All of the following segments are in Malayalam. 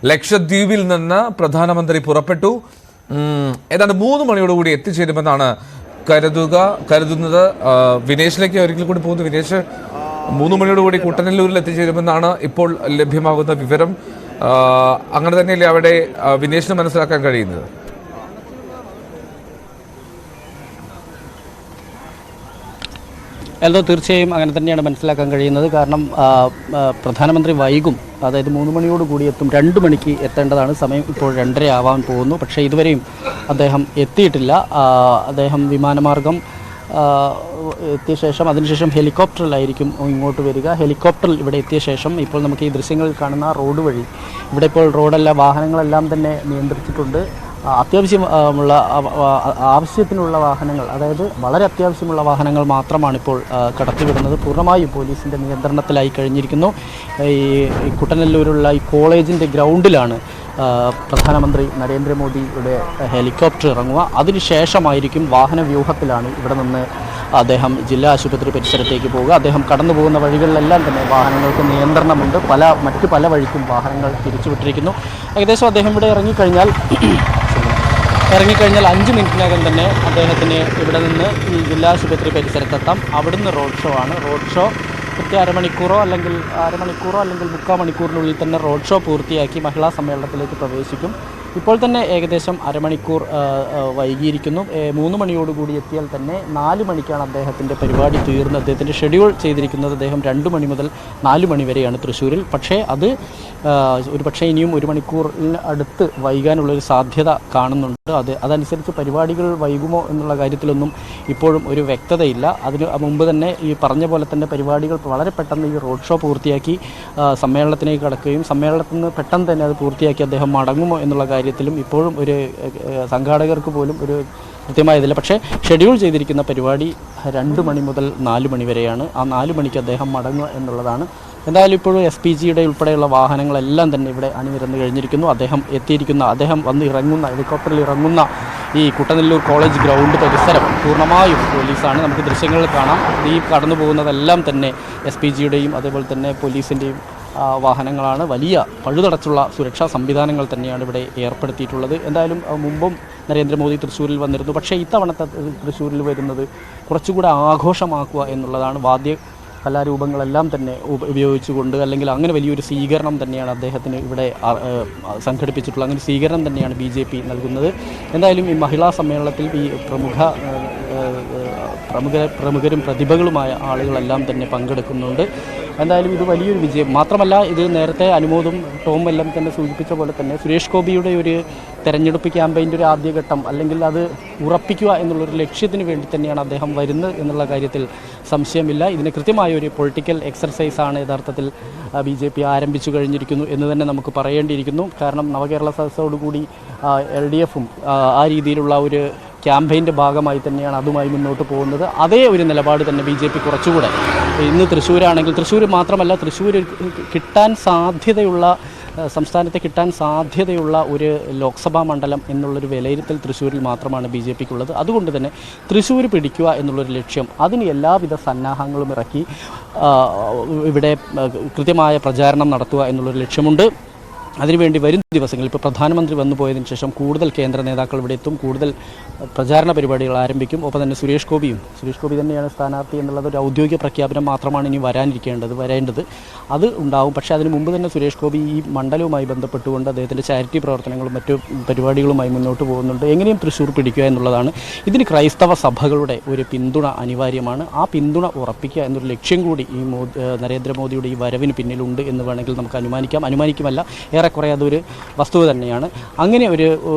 ലക്ഷദ്വീപിൽ നിന്ന് പ്രധാനമന്ത്രി പുറപ്പെട്ടു. ഏതാണ്ട് 3 മണിയോടുകൂടി എത്തിച്ചേരുമെന്നാണ് കരുതുന്നത്. വിനേഷിലേക്ക് ഒരിക്കൽ കൂടി പോകുന്നു. വിനേഷ്, 3 മണിയോടുകൂടി കുട്ടനെല്ലൂരിൽ എത്തിച്ചേരുമെന്നാണ് ഇപ്പോൾ ലഭ്യമാകുന്ന വിവരം. അങ്ങനെ തന്നെയല്ലേ അവിടെ വിനേഷിന് മനസ്സിലാക്കാൻ കഴിയുന്നത്? എല്ലോ തീർച്ചയായും അങ്ങനെ തന്നെയാണ് മനസ്സിലാക്കാൻ കഴിയുന്നത്. കാരണം പ്രധാനമന്ത്രി വൈകും, അതായത് 3 മണിയോടുകൂടി എത്തും. 2 മണിക്ക് എത്തേണ്ടതാണ്. സമയം ഇപ്പോൾ 2:30 ആവാൻ പോകുന്നു. പക്ഷേ ഇതുവരെയും അദ്ദേഹം എത്തിയിട്ടില്ല. അദ്ദേഹം വിമാനമാർഗം എത്തിയ ശേഷം അതിനുശേഷം ഹെലികോപ്റ്ററിലായിരിക്കും ഇങ്ങോട്ട് വരിക. ഹെലികോപ്റ്ററിൽ ഇവിടെ എത്തിയ ശേഷം ഇപ്പോൾ നമുക്ക് ഈ ദൃശ്യങ്ങളിൽ കാണുന്ന റോഡ് വഴി, ഇവിടെ ഇപ്പോൾ റോഡെല്ലാം വാഹനങ്ങളെല്ലാം തന്നെ നിയന്ത്രിച്ചിട്ടുണ്ട്. ആവശ്യത്തിനുള്ള വാഹനങ്ങൾ, അതായത് വളരെ അത്യാവശ്യമുള്ള വാഹനങ്ങൾ മാത്രമാണ് ഇപ്പോൾ കടത്തിവിടുന്നത്. പൂർണ്ണമായും പോലീസിൻ്റെ നിയന്ത്രണത്തിലായി കഴിഞ്ഞിരിക്കുന്നു. ഈ കുട്ടനെല്ലൂരുള്ള ഈ കോളേജിൻ്റെ ഗ്രൗണ്ടിലാണ് പ്രധാനമന്ത്രി നരേന്ദ്രമോദിയുടെ ഹെലികോപ്റ്റർ ഇറങ്ങുക. അതിനുശേഷമായിരിക്കും വാഹന വ്യൂഹത്തിലാണ് ഇവിടെ നിന്ന് അദ്ദേഹം ജില്ലാ ആശുപത്രി പരിസരത്തേക്ക് പോവുക. അദ്ദേഹം കടന്നു പോകുന്ന വഴികളിലെല്ലാം തന്നെ വാഹനങ്ങൾക്ക് നിയന്ത്രണമുണ്ട്. മറ്റ് പല വഴിക്കും വാഹനങ്ങൾ തിരിച്ചുവിട്ടിരിക്കുന്നു. ഏകദേശം അദ്ദേഹം ഇവിടെ ഇറങ്ങിക്കഴിഞ്ഞാൽ 5 മിനിറ്റിനകം തന്നെ അദ്ദേഹത്തിന് ഇവിടെ നിന്ന് ഈ ജില്ലാ ആശുപത്രി പരിസരത്തെത്താം. അവിടുന്ന് റോഡ് ഷോ കൃത്യം അരമണിക്കൂറോ അല്ലെങ്കിൽ 3/4 മണിക്കൂറിനുള്ളിൽ തന്നെ റോഡ് ഷോ പൂർത്തിയാക്കി മഹിളാ സമ്മേളനത്തിലേക്ക് പ്രവേശിക്കും. ഇപ്പോൾ തന്നെ ഏകദേശം അരമണിക്കൂർ വൈകിയിരിക്കുന്നു. 3 മണിയോടുകൂടി എത്തിയാൽ തന്നെ 4 മണിക്കാണ് അദ്ദേഹത്തിൻ്റെ പരിപാടി തീർന്ന്. അദ്ദേഹത്തിൻ്റെ ഷെഡ്യൂൾ ചെയ്തിരിക്കുന്നത് അദ്ദേഹം 2 മണി മുതൽ 4 മണി വരെയാണ് തൃശ്ശൂരിൽ. പക്ഷേ അത് ഇനിയും 1 മണിക്കൂറിന് അടുത്ത് വൈകാനുള്ളൊരു സാധ്യത കാണുന്നുണ്ട്. അതനുസരിച്ച് പരിപാടികൾ വൈകുമോ എന്നുള്ള കാര്യത്തിലൊന്നും ഇപ്പോഴും ഒരു വ്യക്തതയില്ല. അതിന് മുമ്പ് തന്നെ ഈ പറഞ്ഞ പോലെ തന്നെ പരിപാടികൾ വളരെ പെട്ടെന്ന് ഈ റോഡ് ഷോ പൂർത്തിയാക്കി സമ്മേളനത്തിലേക്ക് കടക്കുകയും സമ്മേളനത്തിൽ നിന്ന് പെട്ടെന്ന് തന്നെ അത് പൂർത്തിയാക്കി അദ്ദേഹം മടങ്ങുമോ എന്നുള്ള കാര്യത്തിലും ഇപ്പോഴും ഒരു സംഘാടകർക്ക് പോലും ഒരു കൃത്യമായതില്ല. പക്ഷേ ഷെഡ്യൂൾ ചെയ്തിരിക്കുന്ന പരിപാടി 2 മണി മുതൽ 4 മണി വരെയാണ്. ആ 4 മണിക്ക് അദ്ദേഹം മടങ്ങുക എന്നുള്ളതാണ്. എന്തായാലും ഇപ്പോഴും SPGയുടെ ഉൾപ്പെടെയുള്ള വാഹനങ്ങളെല്ലാം തന്നെ ഇവിടെ അണിനിരന്ന് കഴിഞ്ഞിരിക്കുന്നു. അദ്ദേഹം വന്ന് ഇറങ്ങുന്ന ഹെലികോപ്റ്ററിൽ ഇറങ്ങുന്ന ഈ കുട്ടനെല്ലൂർ കോളേജ് ഗ്രൗണ്ട് പരിസരം പൂർണ്ണമായും പോലീസാണ്. നമുക്ക് ദൃശ്യങ്ങളിൽ കാണാം. ഈ കടന്നു പോകുന്നതെല്ലാം തന്നെ SPGയുടെയും അതേപോലെ തന്നെ പോലീസിൻ്റെയും വാഹനങ്ങളാണ്. വലിയ പഴുതടച്ചുള്ള സുരക്ഷാ സംവിധാനങ്ങൾ തന്നെയാണ് ഇവിടെ ഏർപ്പെടുത്തിയിട്ടുള്ളത്. എന്തായാലും മുമ്പും നരേന്ദ്രമോദി തൃശ്ശൂരിൽ വന്നിരുന്നു. പക്ഷേ ഇത്തവണത്തെ തൃശ്ശൂരിൽ വരുന്നത് കുറച്ചുകൂടെ ആഘോഷമാക്കുക എന്നുള്ളതാണ്. കലാരൂപങ്ങളെല്ലാം തന്നെ ഉപയോഗിച്ചുകൊണ്ട്, അല്ലെങ്കിൽ അങ്ങനെ വലിയൊരു സ്വീകരണം തന്നെയാണ് അദ്ദേഹത്തിന് ഇവിടെ സംഘടിപ്പിച്ചിട്ടുള്ളത്. അങ്ങനെ സ്വീകരണം തന്നെയാണ് BJP നൽകുന്നത്. എന്തായാലും ഈ മഹിളാ സമ്മേളനത്തിൽ ഈ പ്രമുഖരും പ്രതിഭകളുമായ ആളുകളെല്ലാം തന്നെ പങ്കെടുക്കുന്നുണ്ട്. എന്തായാലും ഇത് വലിയൊരു വിജയം മാത്രമല്ല, ഇത് നേരത്തെ അനുമോദും ടോം എല്ലാം തന്നെ സൂചിപ്പിച്ച പോലെ തന്നെ സുരേഷ് ഗോപിയുടെ ഒരു തെരഞ്ഞെടുപ്പ് ക്യാമ്പയിൻ്റെ ഒരു ആദ്യഘട്ടം, അല്ലെങ്കിൽ അത് ഉറപ്പിക്കുക എന്നുള്ളൊരു ലക്ഷ്യത്തിന് വേണ്ടി തന്നെയാണ് അദ്ദേഹം വരുന്നത് എന്നുള്ള കാര്യത്തിൽ സംശയമില്ല. ഇതിന് കൃത്യമായ ഒരു പൊളിറ്റിക്കൽ എക്സർസൈസാണ് യഥാർത്ഥത്തിൽ BJP ആരംഭിച്ചു കഴിഞ്ഞിരിക്കുന്നു എന്ന് തന്നെ നമുക്ക് പറയേണ്ടിയിരിക്കുന്നു. കാരണം നവകേരള സദസ്സോടുകൂടി LDFും ആ രീതിയിലുള്ള ഒരു ക്യാമ്പയിൻ്റെ ഭാഗമായി തന്നെയാണ് അതുമായി മുന്നോട്ട് പോകുന്നത്. അതേ ഒരു നിലപാട് തന്നെ BJP കുറച്ചുകൂടെ ഇന്ന് തൃശ്ശൂരാണെങ്കിൽ, തൃശ്ശൂർ മാത്രമല്ല, തൃശ്ശൂർ കിട്ടാൻ സാധ്യതയുള്ള, സംസ്ഥാനത്തെ കിട്ടാൻ സാധ്യതയുള്ള ഒരു ലോക്സഭാ മണ്ഡലം എന്നുള്ളൊരു വിലയിരുത്തൽ തൃശ്ശൂരിൽ മാത്രമാണ് BJPക്കുള്ളത്. അതുകൊണ്ട് തന്നെ തൃശ്ശൂർ പിടിക്കുക എന്നുള്ളൊരു ലക്ഷ്യം, അതിന് എല്ലാവിധ സന്നാഹങ്ങളും ഇറക്കി ഇവിടെ കൃത്യമായ പ്രചാരണം നടത്തുക എന്നുള്ളൊരു ലക്ഷ്യമുണ്ട്. അതിനുവേണ്ടി വരും ദിവസങ്ങളിൽ ഇപ്പോൾ പ്രധാനമന്ത്രി വന്നു പോയതിനു ശേഷം കൂടുതൽ കേന്ദ്ര നേതാക്കൾ ഇവിടെ എത്തും, കൂടുതൽ പ്രചാരണ പരിപാടികൾ ആരംഭിക്കും. ഒപ്പം തന്നെ സുരേഷ് ഗോപി തന്നെയാണ് സ്ഥാനാർത്ഥി എന്നുള്ളത് ഒരു ഔദ്യോഗിക പ്രഖ്യാപനം മാത്രമാണ് ഇനി വരേണ്ടത്. അത് ഉണ്ടാവും. പക്ഷേ അതിന് മുമ്പ് തന്നെ സുരേഷ് ഗോപി ഈ മണ്ഡലവുമായി ബന്ധപ്പെട്ടുകൊണ്ട് അദ്ദേഹത്തിൻ്റെ ചാരിറ്റി പ്രവർത്തനങ്ങളും മറ്റു പരിപാടികളുമായി മുന്നോട്ട് പോകുന്നുണ്ട്. എങ്ങനെയും തൃശ്ശൂർ പിടിക്കുക എന്നുള്ളതാണ്. ഇതിന് ക്രൈസ്തവ സഭകളുടെ ഒരു പിന്തുണ അനിവാര്യമാണ്. ആ പിന്തുണ ഉറപ്പിക്കുക എന്നൊരു ലക്ഷ്യം കൂടി ഈ നരേന്ദ്രമോദിയുടെ ഈ വരവിന് പിന്നിലുണ്ട് എന്ന് വേണമെങ്കിൽ നമുക്ക് അനുമാനിക്കുമല്ല, ഏറെക്കുറെ അതൊരു വസ്തുത തന്നെയാണ്. അങ്ങനെ ഒരു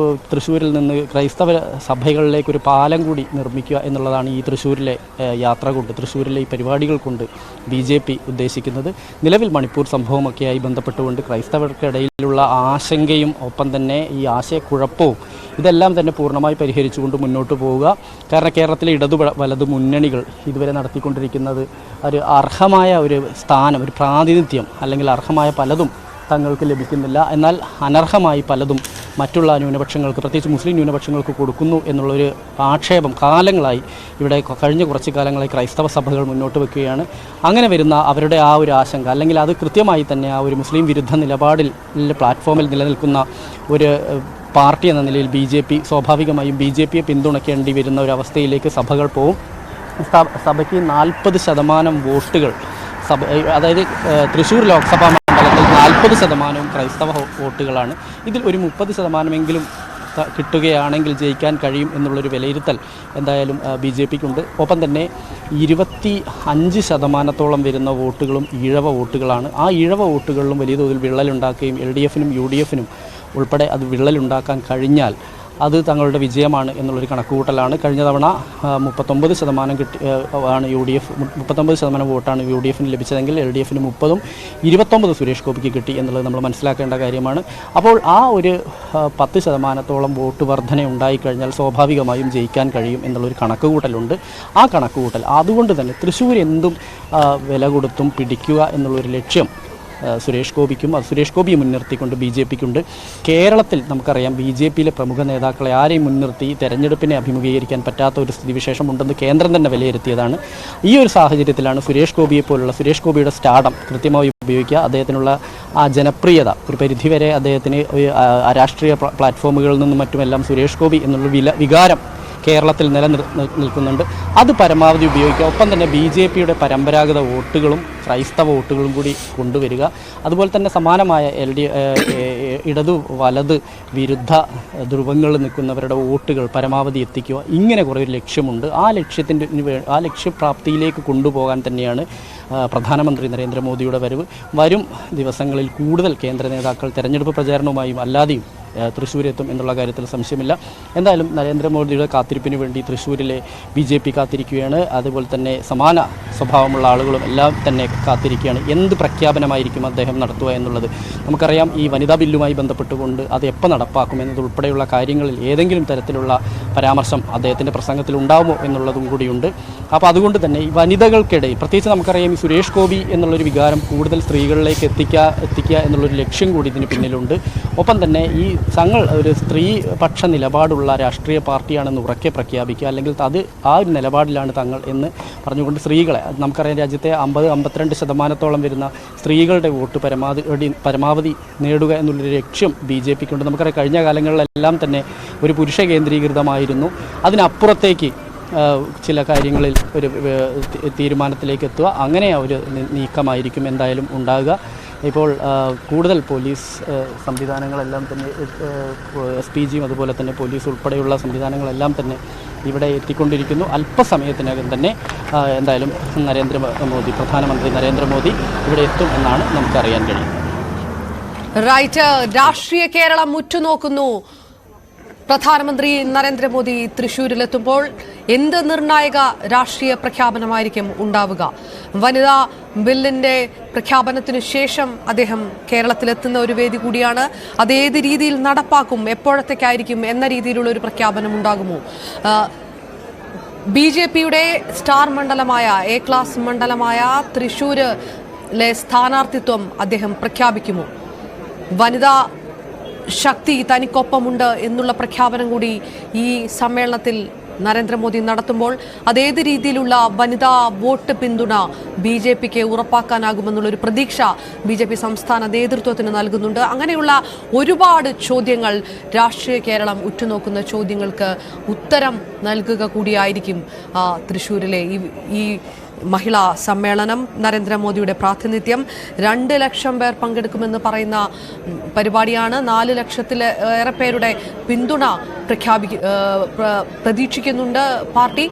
തൃശ്ശൂരിൽ നിന്ന് ക്രൈസ്തവ സഭകളിലേക്ക് ഒരു പാലം കൂടി നിർമ്മിക്കുക എന്നുള്ളതാണ് ഈ തൃശ്ശൂരിലെ യാത്ര കൊണ്ട്, തൃശ്ശൂരിലെ ഈ പരിപാടികൾ കൊണ്ട് BJP ഉദ്ദേശിക്കുന്നത്. നിലവിൽ മണിപ്പൂർ സംഭവമൊക്കെയായി ബന്ധപ്പെട്ടുകൊണ്ട് ക്രൈസ്തവർക്കിടയിലുള്ള ആശങ്കയും ഒപ്പം തന്നെ ഈ ആശയക്കുഴപ്പവും ഇതെല്ലാം തന്നെ പൂർണ്ണമായി പരിഹരിച്ചുകൊണ്ട് മുന്നോട്ട് പോവുക. കാരണം കേരളത്തിലെ വലതു മുന്നണികൾ ഇതുവരെ നടത്തിക്കൊണ്ടിരിക്കുന്നത് ഒരു അർഹമായ ഒരു സ്ഥാനം, ഒരു പ്രാതിനിധ്യം, അല്ലെങ്കിൽ അർഹമായ പലതും തങ്ങൾക്ക് ലഭിക്കുന്നില്ല. എന്നാൽ അനർഹമായി പലതും മറ്റുള്ള ന്യൂനപക്ഷങ്ങൾക്ക്, പ്രത്യേകിച്ച് മുസ്ലിം ന്യൂനപക്ഷങ്ങൾക്ക് കൊടുക്കുന്നു എന്നുള്ളൊരു ആക്ഷേപം കാലങ്ങളായി ഇവിടെ കഴിഞ്ഞ കുറച്ച് കാലങ്ങളായി ക്രൈസ്തവ സഭകൾ മുന്നോട്ട് വെക്കുകയാണ്. അങ്ങനെ വരുന്ന അവരുടെ ആ ഒരു ആശങ്ക, അല്ലെങ്കിൽ അത് കൃത്യമായി തന്നെ ആ ഒരു മുസ്ലിം വിരുദ്ധ നിലപാടിൽ പ്ലാറ്റ്ഫോമിൽ നിലനിൽക്കുന്ന ഒരു പാർട്ടി എന്ന നിലയിൽ BJP സ്വാഭാവികമായും BJPയെ പിന്തുണയ്ക്കേണ്ടി വരുന്ന ഒരു അവസ്ഥയിലേക്ക് സഭകൾ പോവും. സഭയ്ക്ക് 40% വോട്ടുകൾ അതായത് തൃശ്ശൂർ ലോക്സഭാ മണ്ഡലത്തിൽ 40% ക്രൈസ്തവ വോട്ടുകളാണ്. ഇതിൽ ഒരു 30% കിട്ടുകയാണെങ്കിൽ ജയിക്കാൻ കഴിയും എന്നുള്ളൊരു വിലയിരുത്തൽ എന്തായാലും BJPക്കുണ്ട്. ഒപ്പം തന്നെ 25% വരുന്ന വോട്ടുകളും ഈഴവ വോട്ടുകളാണ്. ആ ഈഴവ വോട്ടുകളിലും വലിയ തോതിൽ വിള്ളലുണ്ടാക്കുകയും LDFനും UDFനും ഉൾപ്പെടെ അത് വിള്ളലുണ്ടാക്കാൻ കഴിഞ്ഞാൽ അത് തങ്ങളുടെ വിജയമാണ് എന്നുള്ളൊരു കണക്കുകൂട്ടലാണ്. കഴിഞ്ഞ തവണ 39% ആണ് UDF, 39% വോട്ടാണ് UDFന് ലഭിച്ചതെങ്കിൽ LDFന് 30, 29 സുരേഷ് ഗോപിക്ക് കിട്ടി എന്നുള്ളത് നമ്മൾ മനസ്സിലാക്കേണ്ട കാര്യമാണ്. അപ്പോൾ ആ ഒരു 10% വോട്ട് വർധന ഉണ്ടായിക്കഴിഞ്ഞാൽ സ്വാഭാവികമായും ജയിക്കാൻ കഴിയും എന്നുള്ളൊരു കണക്കുകൂട്ടലുണ്ട്. ആ കണക്കുകൂട്ടൽ അതുകൊണ്ട് തന്നെ തൃശ്ശൂർ എന്തും വില കൊടുത്തും പിടിക്കുക എന്നുള്ളൊരു ലക്ഷ്യം സുരേഷ് ഗോപിക്കും സുരേഷ് ഗോപിയെ മുൻനിർത്തിക്കൊണ്ട് BJPക്കുണ്ട്. കേരളത്തിൽ നമുക്കറിയാം BJPയിലെ പ്രമുഖ നേതാക്കളെ ആരെയും മുൻനിർത്തി തെരഞ്ഞെടുപ്പിനെ അഭിമുഖീകരിക്കാൻ പറ്റാത്ത ഒരു സ്ഥിതിവിശേഷമുണ്ടെന്ന് കേന്ദ്രം തന്നെ വിലയിരുത്തിയതാണ്. ഈ ഒരു സാഹചര്യത്തിലാണ് സുരേഷ് ഗോപിയുടെ സ്റ്റാർഡം കൃത്യമായി ഉപയോഗിക്കുക, അദ്ദേഹത്തിനുള്ള ആ ജനപ്രിയത ഒരു പരിധിവരെ അദ്ദേഹത്തിന് രാഷ്ട്രീയ പ്ലാറ്റ്ഫോമുകളിൽ നിന്നും മറ്റുമെല്ലാം സുരേഷ് ഗോപി എന്നുള്ള വികാരം കേരളത്തിൽ നിലനിൽക്കുന്നുണ്ട്. അത് പരമാവധി ഉപയോഗിക്കുക. ഒപ്പം തന്നെ BJPയുടെ പരമ്പരാഗത വോട്ടുകളും ക്രൈസ്തവ വോട്ടുകളും കൂടി കൊണ്ടുവരിക. അതുപോലെ തന്നെ സമാനമായ ഇടതു വലത് വിരുദ്ധ ധ്രുവങ്ങളിൽ നിൽക്കുന്നവരുടെ വോട്ടുകൾ പരമാവധി എത്തിക്കുക. ഇങ്ങനെ കുറേ ഒരു ലക്ഷ്യമുണ്ട്. ആ ലക്ഷ്യപ്രാപ്തിയിലേക്ക് കൊണ്ടുപോകാൻ തന്നെയാണ് പ്രധാനമന്ത്രി നരേന്ദ്രമോദിയുടെ വരവ്. വരും ദിവസങ്ങളിൽ കൂടുതൽ കേന്ദ്ര നേതാക്കൾ തെരഞ്ഞെടുപ്പ് പ്രചാരണവുമായും അല്ലാതെയും തൃശ്ശൂരെത്തും എന്നുള്ള കാര്യത്തിൽ സംശയമില്ല. എന്തായാലും നരേന്ദ്രമോദിയുടെ കാത്തിരിപ്പിന് വേണ്ടി തൃശ്ശൂരിലെ BJP കാത്തിരിക്കുകയാണ്. അതുപോലെ തന്നെ സമാന സ്വഭാവമുള്ള ആളുകളും എല്ലാം തന്നെ കാത്തിരിക്കുകയാണ്. എന്ത് പ്രഖ്യാപനമായിരിക്കും അദ്ദേഹം നടത്തുക എന്നുള്ളത്. നമുക്കറിയാം ഈ വനിതാ ബില്ലുമായി ബന്ധപ്പെട്ടുകൊണ്ട് അത് എപ്പോൾ നടപ്പാക്കും എന്നതുൾപ്പെടെയുള്ള കാര്യങ്ങളിൽ ഏതെങ്കിലും തരത്തിലുള്ള പരാമർശം അദ്ദേഹത്തിൻ്റെ പ്രസംഗത്തിൽ ഉണ്ടാകുമോ എന്നുള്ളതും കൂടിയുണ്ട്. അപ്പോൾ അതുകൊണ്ട് തന്നെ ഈ വനിതകൾക്കിടയിൽ പ്രത്യേകിച്ച് നമുക്കറിയാം ഈ സുരേഷ് ഗോപി എന്നുള്ളൊരു വികാരം കൂടുതൽ സ്ത്രീകളിലേക്ക് എത്തിക്കുക എന്നുള്ളൊരു ലക്ഷ്യം കൂടി ഇതിന് പിന്നിലുണ്ട്. ഒപ്പം തന്നെ ഈ തങ്ങൾ ഒരു സ്ത്രീപക്ഷ നിലപാടുള്ള രാഷ്ട്രീയ പാർട്ടിയാണെന്ന് ഉറക്കെ പ്രഖ്യാപിക്കുക, അല്ലെങ്കിൽ അത് ആ ഒരു നിലപാടിലാണ് തങ്ങൾ എന്ന് പറഞ്ഞുകൊണ്ട് സ്ത്രീകളെ, നമുക്കറിയാം രാജ്യത്തെ 50-52% വരുന്ന സ്ത്രീകളുടെ വോട്ട് പരമാവധി നേടുക എന്നുള്ളൊരു ലക്ഷ്യം BJPക്കുണ്ട്. നമുക്കറിയാം കഴിഞ്ഞ കാലങ്ങളിലെല്ലാം തന്നെ ഒരു പുരുഷ കേന്ദ്രീകൃതമായിരുന്നു. അതിനപ്പുറത്തേക്ക് ചില കാര്യങ്ങളിൽ ഒരു തീരുമാനത്തിലേക്ക് എത്തുക, അങ്ങനെ ഒരു നീക്കമായിരിക്കും എന്തായാലും ഉണ്ടാകുക. ഇപ്പോൾ കൂടുതൽ പോലീസ് സംവിധാനങ്ങളെല്ലാം തന്നെ SPGയും അതുപോലെ തന്നെ പോലീസ് ഉൾപ്പെടെയുള്ള സംവിധാനങ്ങളെല്ലാം തന്നെ ഇവിടെ എത്തിക്കൊണ്ടിരിക്കുന്നു. അല്പസമയത്തിനകം തന്നെ എന്തായാലും പ്രധാനമന്ത്രി നരേന്ദ്രമോദി ഇവിടെ എത്തും എന്നാണ് നമുക്കറിയാൻ കഴിയുന്നത്. റൈറ്റ്. രാഷ്ട്രീയ കേരളം ഉറ്റുനോക്കുന്നു. പ്രധാനമന്ത്രി നരേന്ദ്രമോദി തൃശ്ശൂരിലെത്തുമ്പോൾ എന്ത് നിർണായക രാഷ്ട്രീയ പ്രഖ്യാപനമായിരിക്കും ഉണ്ടാവുക? വനിതാ ബില്ലിന്റെ പ്രഖ്യാപനത്തിനു ശേഷം അദ്ദേഹം കേരളത്തിലെത്തുന്ന ഒരു വേദി കൂടിയാണ്. അത് ഏത് രീതിയിൽ നടപ്പാക്കും, എപ്പോഴത്തേക്കായിരിക്കും എന്ന രീതിയിലുള്ള ഒരു പ്രഖ്യാപനം ഉണ്ടാകുമോ? BJPയുടെ സ്റ്റാർ മണ്ഡലമായ A ക്ലാസ് മണ്ഡലമായ തൃശ്ശൂരിലെ സ്ഥാനാർത്ഥിത്വം അദ്ദേഹം പ്രഖ്യാപിക്കുമോ? വനിതാ ശക്തി തനിക്കൊപ്പമുണ്ട് എന്നുള്ള പ്രഖ്യാപനം കൂടി ഈ സമ്മേളനത്തിൽ നരേന്ദ്രമോദി നടത്തുമ്പോൾ അതേത് രീതിയിലുള്ള വനിതാ വോട്ട് പിന്തുണ BJPക്ക് ഉറപ്പാക്കാനാകുമെന്നുള്ളൊരു പ്രതീക്ഷ BJP സംസ്ഥാന നേതൃത്വത്തിന് നൽകുന്നുണ്ട്. അങ്ങനെയുള്ള ഒരുപാട് ചോദ്യങ്ങൾ, രാഷ്ട്രീയ കേരളം ഉറ്റുനോക്കുന്ന ചോദ്യങ്ങൾക്ക് ഉത്തരം നൽകുക കൂടിയായിരിക്കും തൃശ്ശൂരിലെ ഈ മഹിളാ സമ്മേളനം. നരേന്ദ്രമോദിയുടെ പ്രാതിനിധ്യം 2 ലക്ഷം പേർ പങ്കെടുക്കുമെന്ന് പറയുന്ന പരിപാടിയാണ്. 4 ലക്ഷത്തിലേറെ പേരുടെ പിന്തുണ പ്രതീക്ഷിക്കുന്നുണ്ട് പാർട്ടി.